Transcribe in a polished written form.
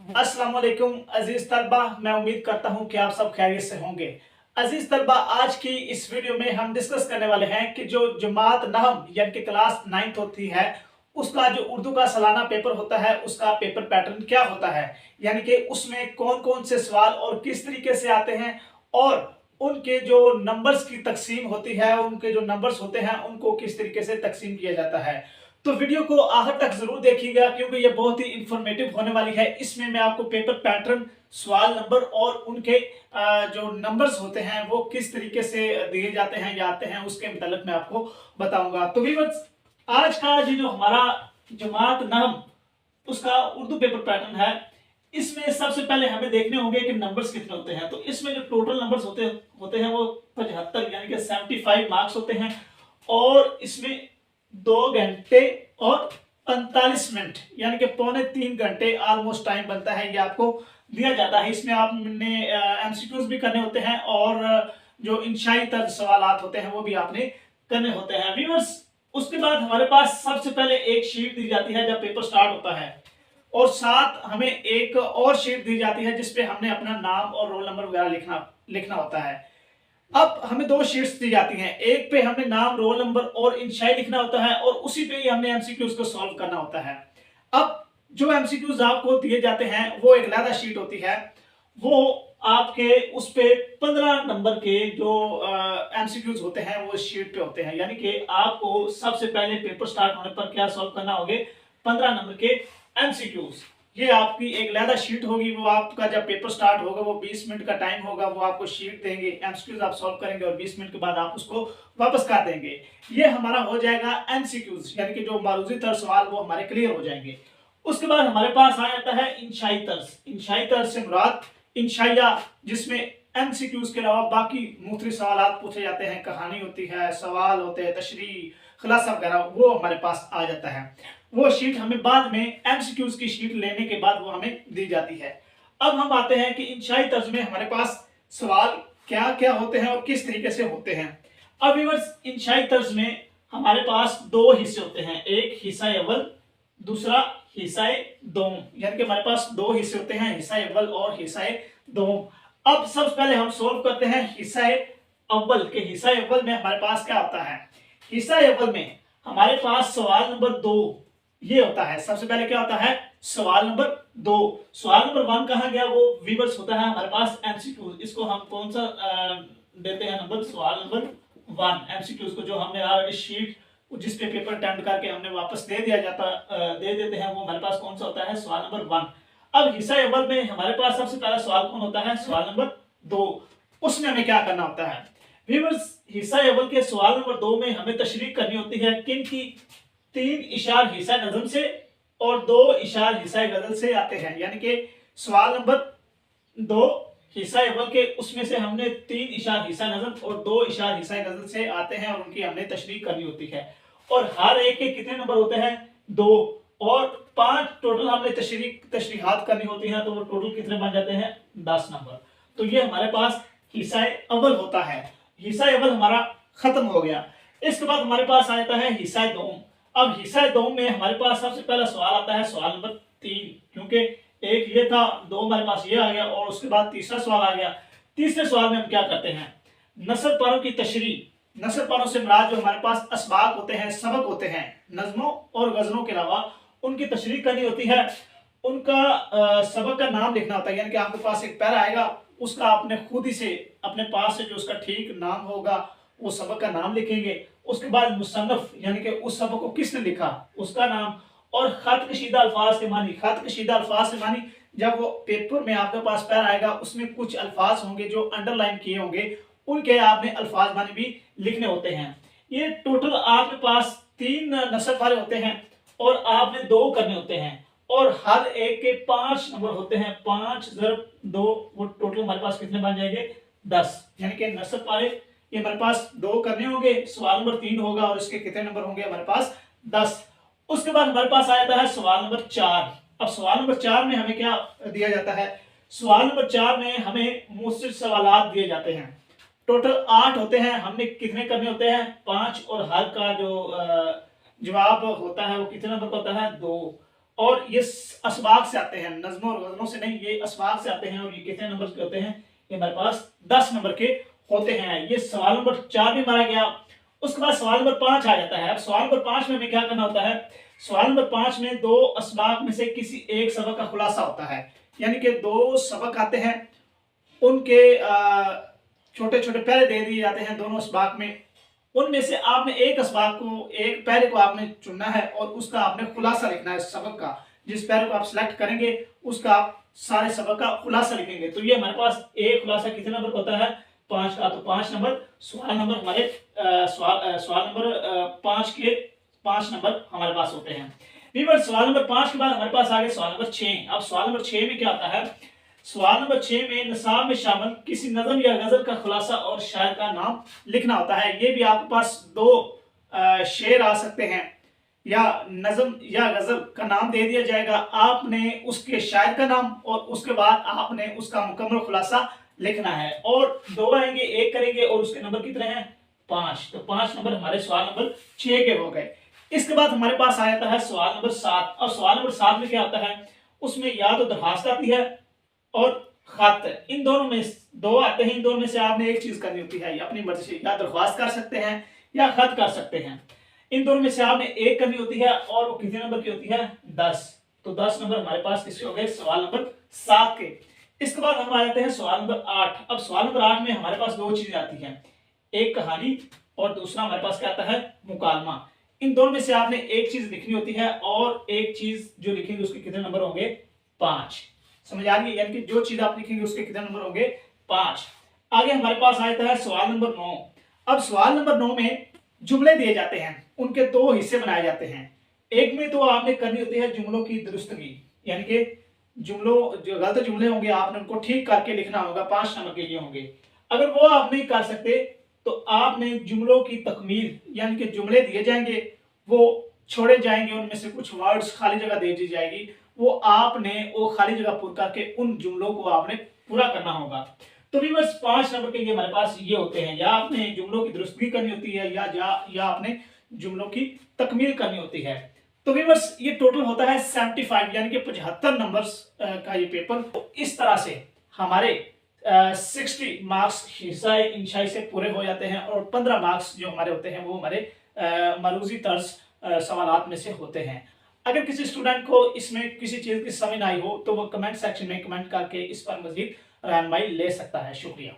अस्सलाम वालेकुम अजीज तलबा, मैं उम्मीद करता हूं कि आप सब खैरियत से होंगे। अजीज तलबा, आज की इस वीडियो में हम डिस्कस करने वाले हैं कि जो जमात नहम यानी कि क्लास 9th होती है, उसका जो उर्दू का सालाना पेपर होता है उसका पेपर पैटर्न क्या होता है, यानी कि उसमें कौन कौन से सवाल और किस तरीके से आते हैं और उनके जो नंबर्स की तकसीम होती है, उनके जो नंबर्स होते हैं उनको किस तरीके से तकसीम किया जाता है। तो वीडियो को आखिर तक जरूर देखिएगा क्योंकि ये बहुत ही इंफॉर्मेटिव होने वाली है। इसमें मैं आपको पेपर पैटर्न, सवाल नंबर और उनके जो नंबर्स होते हैं वो किस तरीके से दिए जाते हैं या आते हैं उसके मुतालिक मैं आपको बताऊंगा। तो व्यूअर्स, आज का जो हमारा जमात नाम उसका उर्दू पेपर पैटर्न है, इसमें सबसे पहले हमें देखने होंगे कि नंबर्स कितने होते हैं। तो इसमें जो टोटल नंबर्स होते होते हैं वो 75 यानी कि 75 मार्क्स होते हैं और इसमें 2 घंटे और 45 मिनट यानी कि पौने 3 घंटे ऑलमोस्ट टाइम बनता है, ये आपको दिया जाता है। इसमें आपने एमसीक्यूज भी करने होते हैं और जो इंशाई तर्ज सवालात होते हैं वो भी आपने करने होते हैं व्यूअर्स। उसके बाद हमारे पास सबसे पहले एक शीट दी जाती है जब पेपर स्टार्ट होता है और साथ हमें एक और शीट दी जाती है जिसपे हमने अपना नाम और रोल नंबर वगैरह लिखना लिखना होता है। अब हमें दो शीट्स दी जाती हैं, एक पे हमें नाम, रोल नंबर और इंशाई लिखना होता है और उसी पे ही हमने एमसीक्यूज को सॉल्व करना होता है। अब जो एमसीक्यूज आपको दिए जाते हैं वो एक अलग शीट होती है, वो आपके उस पे 15 नंबर के जो एमसीक्यूज होते हैं वो शीट पे होते हैं, यानी कि आपको सबसे पहले पेपर स्टार्ट होने पर क्या सॉल्व करना होगा, 15 नंबर के एमसीक्यूज। ये आपकी एक लैदा शीट होगी, वो आपका जब पेपर स्टार्ट होगा वो 20 मिनट का टाइम होगा, वो आपको शीट देंगे, एमसीक्यूज आप सॉल्व करेंगे और 20 मिनट के बाद आप उसको वापस कर देंगे। ये हमारा हो जाएगा एमसीक्यूज, यानी कि जो मारूजी तर सवाल वो हमारे क्लियर हो जाएंगे। उसके बाद हमारे पास आ जाता है इंशाई तर्ज। इंशाई तर्ज से मुराद इंशाइया, जिसमें एमसीक्यूज के अलावा बाकी मुख्तलिफ सवाल पूछे जाते हैं, कहानी होती है, सवाल होते हैं, तशरीह, खुलासा वगैरह, वो हमारे पास आ जाता है। वो शीट हमें बाद में एमसीक्यूज की शीट लेने के बाद वो हमें दी जाती है। अब हम आते हैं कि इंशाई तर्ज में हमारे पास सवाल क्या क्या होते हैं और किस तरीके से होते हैं। अब व्यूअर्स, इंशाई तर्ज में हमारे पास दो हिस्से होते हैं, एक हिस्सा अव्वल, दूसरा हिस्सा दोम, यानी कि हमारे पास दो हिस्से होते हैं, हिस्सा अव्वल और हिस्सा दोम। अब सबसे पहले हम सोल्व करते हैं हिस्सा अव्वल के। हिस्सा अव्वल में हमारे पास क्या होता है, हिस्सा अव्वल में हमारे पास सवाल नंबर 2 ये होता है। सबसे पहले क्या होता है, सवाल नंबर 2। सवाल नंबर 1 कहां गया, वो व्यूअर्स होता है हमारे पास एमसीक्यू। इसको हम कौन सा देते हैं नंबर, सवाल नंबर 1 एमसीक्यूज को, जो हमने ऑलरेडी शीट जिस पे पेपर अटेम्प्ट करके हमने वापस दे देते हैं, वो हमारे पास कौन सा होता है, सवाल नंबर 1। अब हिस्सा अव्वल में हमारे पास सबसे पहला सवाल कौन होता है, सवाल नंबर 2। उसमें हमें क्या करना होता है व्यूअर्स, हिस्सा अव्वल के सवाल नंबर 2 में हमें तशरीह करनी होती है किन की, 3 इशार हिस्सा नज़म से और 2 इशार हिस्सा गजल से आते हैं। यानी कि सवाल नंबर 2 हिस्सा अव्वल के उसमें से हमने 3 इशार हिस्सा नज़म और 2 इशार हिस्सा गजल से आते हैं और उनकी हमने तशरीह करनी होती है। और हर एक के कितने नंबर होते हैं, 2 और 5 टोटल हमने तशरीहात करनी होती है, तो वो टोटल कितने बन जाते हैं, 10 नंबर। तो ये हमारे पास हिस्सा अव्वल होता है। हिस्सा अव्वल हमारा खत्म हो गया। इसके बाद हमारे पास आ जाता है हिस्सा दोम। अब हिस्सा दोम में हमारे पास सबसे पहला सवाल आता है सवाल नंबर 3, क्योंकि एक ये था, 2 हमारे पास ये आ गया और उसके बाद तीसरा सवाल आ गया। तीसरे सवाल में हम क्या करते हैं, नसर पारों की तशरीह। नसर पारों से मुराद जो हमारे पास असबाक होते हैं, सबक होते हैं, नज्मों और गजलों के अलावा उनकी तशरीह करनी होती है। उनका सबक का नाम लिखना होता है, यानी कि आपके पास एक पैरा आएगा, उसका आपने खुद ही से अपने पास से जो उसका ठीक नाम होगा वो सबक का नाम लिखेंगे। उसके बाद मुसन्नफ यानी कि उस सबक को किसने लिखा उसका नाम, और खत कशीदा अल्फाज के मानी। खत कशीदा अल्फाज के मानी, जब वो पेपर में आपके पास पैरा आएगा उसमें कुछ अल्फाज होंगे जो अंडरलाइन किए होंगे, उनके आपने अल्फाज मानी भी लिखने होते हैं। ये टोटल आपके पास 3 नसर वाले होते हैं और आपने 2 करने होते हैं और हर एक के 5 नंबर होते हैं। 5 ज़रब 2, वो टोटल हमारे पास कितने बन जाएंगे, 10। यानी कि नसर पारे ये हमारे पास 2 करने होंगे, सवाल नंबर 3 होगा और इसके कितने नंबर होंगे हमारे पास, 10। उसके बाद हमारे पास आ जाता है सवाल नंबर 4। अब सवाल नंबर 4 में हमें क्या दिया जाता है, सवाल नंबर 4 में हमें मुझसे सवाल दिए जाते हैं। टोटल 8 होते हैं, हमने कितने करने होते हैं, 5, और हर का जो जवाब होता है वो कितने नंबर का होता है, 2। और ये असबाक से आते हैं, नज़्मों और गज़लों से नहीं, ये असबाक से आते हैं। और ये कितने नंबर के होते हैं? ये हमारे पास 10 नंबर के होते हैं। ये सवाल नंबर 4 भी मारा गया। उसके बाद सवाल नंबर 5 आ जाता है। अब सवाल नंबर 5 में हमें क्या करना होता है? सवाल नंबर 5 में दो असबाक में से किसी एक सबक का खुलासा होता है, यानी कि दो सबक आते हैं, उनके छोटे छोटे पहले दे दिए जाते हैं दोनों असबाक में। उनमें से आपने एक असबाक को, एक पैरे को आपने चुनना है और उसका आपने खुलासा लिखना है सबक का। जिस पैरे को आप सिलेक्ट करेंगे उसका आप सारे सबक का खुलासा लिखेंगे। तो ये हमारे पास एक खुलासा कितने नंबर का होता है? 5 का। तो 5 नंबर सवाल नंबर हमारे सवाल नंबर 5 के 5 नंबर हमारे पास होते हैं। सवाल नंबर 5 के बाद हमारे पास आ गए सवाल नंबर 6। अब सवाल नंबर 6 में क्या आता है? सवाल नंबर 6 में निसाब में शामिल किसी नज़म या गजल का खुलासा और शायर का नाम लिखना होता है। ये भी आपके पास दो शेर आ सकते हैं, या नज़म या गजल का नाम दे दिया जाएगा, आपने उसके शायर का नाम और उसके बाद आपने उसका मुकम्मल खुलासा लिखना है। और दो आएंगे, एक करेंगे और उसके नंबर कितने हैं? 5। तो 5 नंबर हमारे सवाल नंबर 6 के हो गए। इसके बाद हमारे पास आ जाता है सवाल नंबर 7। और सवाल नंबर 7 में क्या आता है? उसमें या तो दरखास्त आती है और खत, इन दोनों में दो आते हैं। इन दोनों में से आपने एक चीज करनी होती है, अपनी मर्जी से या दरख्वास्त कर सकते हैं या खत कर सकते हैं। इन दोनों में से आपने एक करनी होती है और वो कितने नंबर की होती है? 10। तो 10 नंबर हमारे पास किसके हो गए? सवाल नंबर 7 के। इसके बाद हम आ जाते हैं सवाल नंबर 8। अब सवाल नंबर 8 में हमारे पास दो चीजें आती हैं, एक कहानी और दूसरा हमारे पास क्या आता है? मुकालमा। इन दोनों में से आपने एक चीज लिखनी होती है और एक चीज जो लिखेंगे उसके कितने नंबर होंगे? 5। समझ आ रही है? यानी कि जो चीज आप लिखेंगे उसके कितने नंबर होंगे? 5। आगे हमारे पास आ जाता है सवाल नंबर 9। अब सवाल नंबर 9 में जुमले दिए जाते हैं, उनके दो हिस्से बनाए जाते हैं। एक में तो आपने करनी होती है जुमलों की दुरुस्तगी, यानी कि जुमलों जो गलत जुमले होंगे आपने उनको ठीक करके लिखना होगा, 5 नंबर के लिए होंगे। अगर वो आप नहीं कर सकते तो आपने जुमलों की तकमील, यानी कि जुमले दिए जाएंगे, वो छोड़े जाएंगे, उनमें से कुछ वर्ड्स खाली जगह दे दी जाएगी, वो आपने वो खाली जगह पूर करके उन जुमलों को आपने पूरा करना होगा। तो भी बस 5 नंबर के लिए हमारे पास ये होते हैं, या आपने जुमलों की दुरुस्तगी करनी होती है या आपने जुमलों की तकमील करनी होती है। तो भी बस ये टोटल होता है 75, यानी कि 75 नंबर्स का ये पेपर। तो इस तरह से हमारे 60 मार्क्स हिस्सा इंशाई से पूरे हो जाते हैं और 15 मार्क्स जो हमारे होते हैं वो हमारे मरूजी तर्ज सवालात में से होते हैं। अगर किसी स्टूडेंट को इसमें किसी चीज की समझ ना आई हो तो वो कमेंट सेक्शन में कमेंट करके इस पर मजीद रहनुमाई ले सकता है। शुक्रिया।